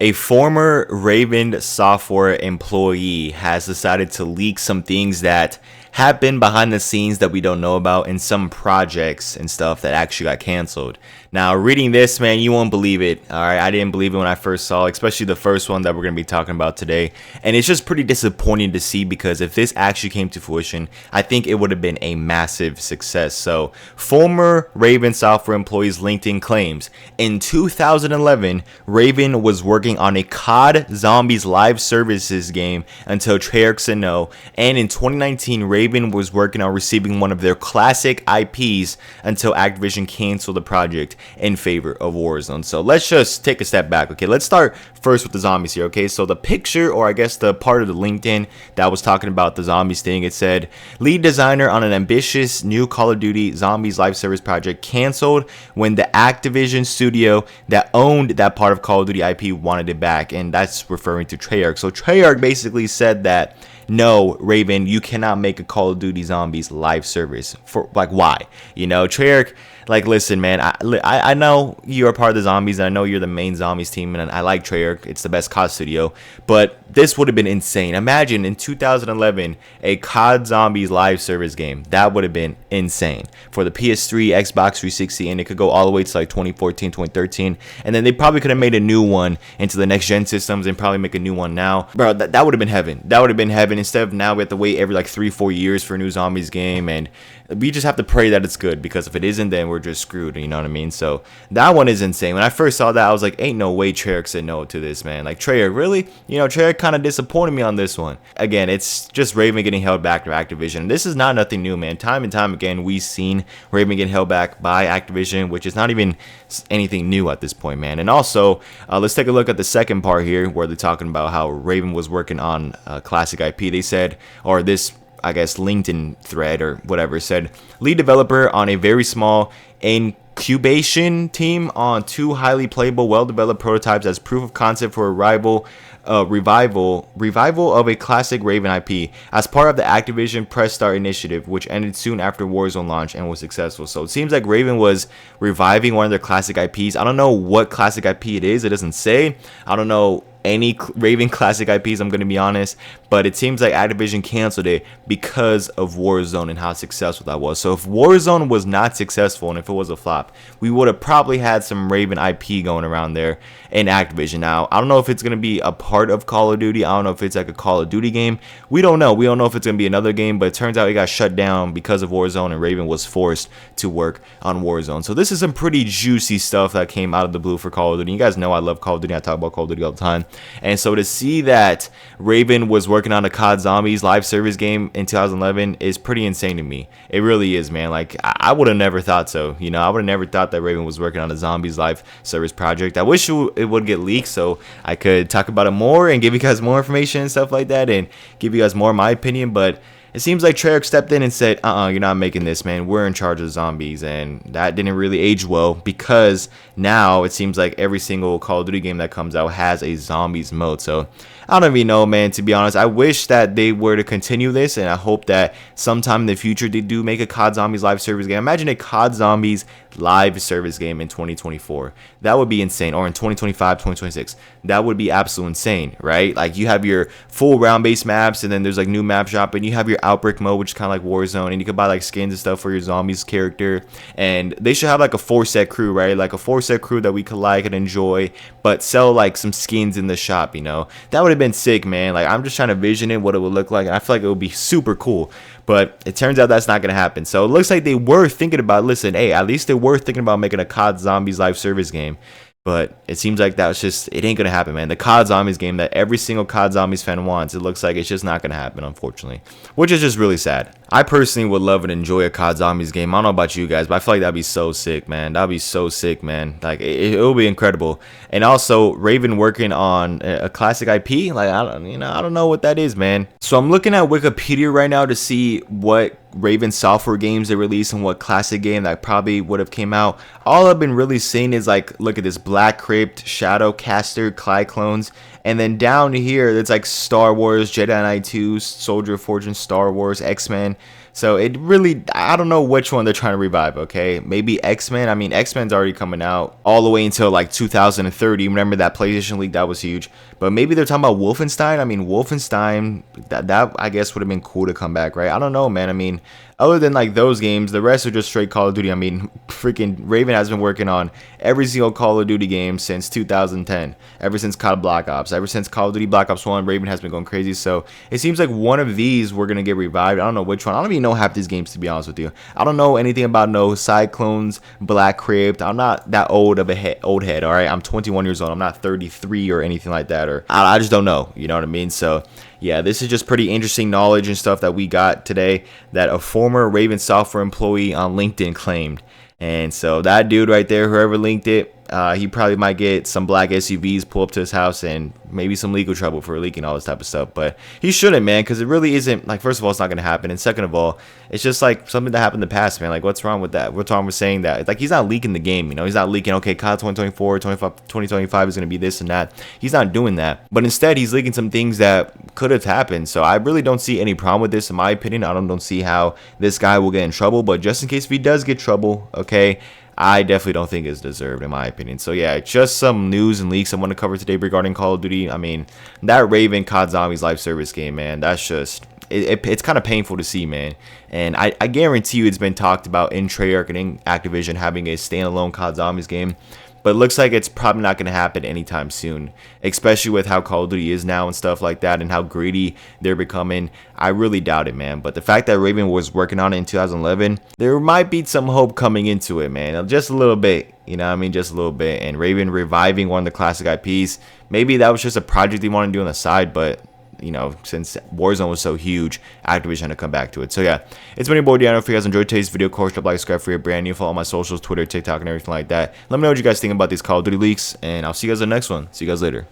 A former Raven software employee has decided to leak some things that happen behind the scenes that we don't know about in some projects and stuff that actually got canceled. Now, reading this, man, you won't believe it. All right, I didn't believe it when I first saw it, especially the first one that we're going to be talking about today. And it's just pretty disappointing to see because if this actually came to fruition, I think it would have been a massive success. So, former Raven software employees LinkedIn claims in 2011, Raven was working on a COD Zombies live services game until Treyarch said no. And in 2019, Raven was working on receiving one of their classic IPs until Activision canceled the project in favor of Warzone. So let's just take a step back. Okay, let's start first with the zombies here. Okay, so the picture, or I guess the part of the LinkedIn that was talking about the zombies thing, it said lead designer on an ambitious new Call of Duty Zombies live service project canceled when the Activision studio that owned that part of Call of Duty IP wanted it back, and that's referring to Treyarch. So Treyarch basically said that no, Raven, you cannot make a Call of Duty Zombies live service. For like, why? You know, Treyarch, like, listen, man, I know you're a part of the Zombies, and I know you're the main Zombies team, and I like Treyarch. It's the best COD studio, but this would have been insane. Imagine in 2011 a COD Zombies live service game. That would have been insane for the PS3, Xbox 360, and it could go all the way to like 2014, 2013, and then they probably could have made a new one into the next gen systems and probably make a new one now, bro. That would have been heaven. That would have been heaven. Instead of now we have to wait every like 3-4 years for a new Zombies game, and we just have to pray that it's good, because if it isn't, then we're just screwed, you know what I mean? So that one is insane. When I first saw that, I was like, ain't no way Treyarch said no to this, man. Like, Treyarch, really? You know, Treyarch kind of disappointed me on this one. Again, it's just Raven getting held back to Activision. This is not nothing new, man. Time and time again, we've seen Raven get held back by Activision, which is not even anything new at this point, man. And also, let's take a look at the second part here, where they're talking about how Raven was working on classic IP. They said, or this, I guess, LinkedIn thread or whatever, said lead developer on a very small incubation team on 2 highly playable, well-developed prototypes as proof of concept for a revival of a classic Raven IP as part of the Activision Press Start initiative, which ended soon after Warzone launch and was successful. So it seems like Raven was reviving one of their classic IPs. I don't know what classic IP it is. It doesn't say. I don't know any Raven classic IPs, I'm going to be honest, but it seems like Activision canceled it because of Warzone and how successful that was. So if Warzone was not successful and if it was a flop, we would have probably had some Raven IP going around there in Activision. Now, I don't know if it's going to be a part of Call of Duty. I don't know if it's like a Call of Duty game. We don't know. We don't know if it's going to be another game, but it turns out it got shut down because of Warzone, and Raven was forced to work on Warzone. So this is some pretty juicy stuff that came out of the blue for Call of Duty. You guys know I love Call of Duty. I talk about Call of Duty all the time. And so to see that Raven was working on a COD Zombies live service game in 2011 is pretty insane to me. It really is, man. Like, I would have never thought so. You know, I would have never thought that Raven was working on a Zombies live service project. I wish it would get leaked so I could talk about it more and give you guys more information and stuff like that and give you guys more of my opinion, but it seems like Treyarch stepped in and said, you're not making this, man. We're in charge of Zombies. And that didn't really age well, because now it seems like every single Call of Duty game that comes out has a Zombies mode. So I don't even know, man, to be honest. I wish that they were to continue this, and I hope that sometime in the future they do make a COD Zombies live service game. Imagine a COD Zombies live service game in 2024. That would be insane. Or in 2025, 2026. That would be absolutely insane, right? Like, you have your full round-based maps, and then there's like new map shop, and you have your Outbreak mode, which is kind of like Warzone, and you can buy like skins and stuff for your Zombies character. And they should have like a 4-set crew, right? Like a 4-set crew that we could like and enjoy, but sell like some skins in the shop, you know? That would have been sick, man. Like, I'm just trying to vision it, what it would look like, and I feel like it would be super cool. But it turns out that's not going to happen. So it looks like they were thinking about, listen, hey, at least they were thinking about making a COD Zombies live service game. But it seems like that was just, it ain't going to happen, man. The COD Zombies game that every single COD Zombies fan wants, it looks like it's just not going to happen, unfortunately. Which is just really sad. I personally would love and enjoy a COD Zombies game. I don't know about you guys, but I feel like that'd be so sick, man. That'd be so sick, man. Like, it will be incredible. And also, Raven working on a classic IP, like, I don't know what that is, man. So I'm looking at Wikipedia right now to see what Raven software games they released and what classic game that probably would have came out. All I've been really seeing is like, look at this: Black Crypt, Shadowcaster, Clyde Clones, and then down here it's like Star Wars, Jedi Knight 2, Soldier of Fortune, Star Wars, X-Men, So it really, I don't know which one they're trying to revive, okay? Maybe X-Men. I mean, X-Men's already coming out all the way until like 2030. Remember that PlayStation leak? That was huge. But maybe they're talking about Wolfenstein. I mean, Wolfenstein, that I guess would have been cool to come back, right? I don't know, man. I mean, other than like those games, the rest are just straight Call of Duty. I mean, freaking Raven has been working on every single Call of Duty game since 2010. Ever since COD Black Ops, ever since Call of Duty Black Ops 1, Raven has been going crazy. So it seems like one of these we're gonna get revived. I don't know which one. I don't even know half these games, to be honest with you. I don't know anything about no Cyclones, Black Crypt. I'm not that old of a old head. All right, I'm 21 years old. I'm not 33 or anything like that. Or I just don't know. You know what I mean? So yeah, this is just pretty interesting knowledge and stuff that we got today that a former Raven software employee on LinkedIn claimed. And so that dude right there, whoever linked it, he probably might get some black SUVs pull up to his house and maybe some legal trouble for leaking all this type of stuff. But he shouldn't, man, because it really isn't, like, first of all, it's not going to happen. And second of all, it's just like something that happened in the past, man. Like, what's wrong with that? What's wrong with saying that? It's like, he's not leaking the game, you know? He's not leaking, okay, COD 2024, 2025 is going to be this and that. He's not doing that. But instead, he's leaking some things that could have happened. So I really don't see any problem with this, in my opinion. I don't see how this guy will get in trouble. But just in case if he does get trouble, okay, I definitely don't think it's deserved, in my opinion. So yeah, just some news and leaks I want to cover today regarding Call of Duty. I mean, that Raven COD Zombies live service game, man, that's just, it's kind of painful to see, man. And I guarantee you it's been talked about in Treyarch and in Activision having a standalone COD Zombies game. But it looks like it's probably not going to happen anytime soon, especially with how Call of Duty is now and stuff like that and how greedy they're becoming. I really doubt it, man. But the fact that Raven was working on it in 2011, there might be some hope coming into it, man. Just a little bit, you know what I mean? Just a little bit. And Raven reviving one of the classic IPs, maybe that was just a project they wanted to do on the side, but you know, since Warzone was so huge, Activision had to come back to it. So yeah, it's been your boy Deanna. If you guys enjoyed today's video, of course, drop a like, subscribe for your brand new, follow my socials, Twitter, TikTok, and everything like that. Let me know what you guys think about these Call of Duty leaks, and I'll see you guys in the next one. See you guys later.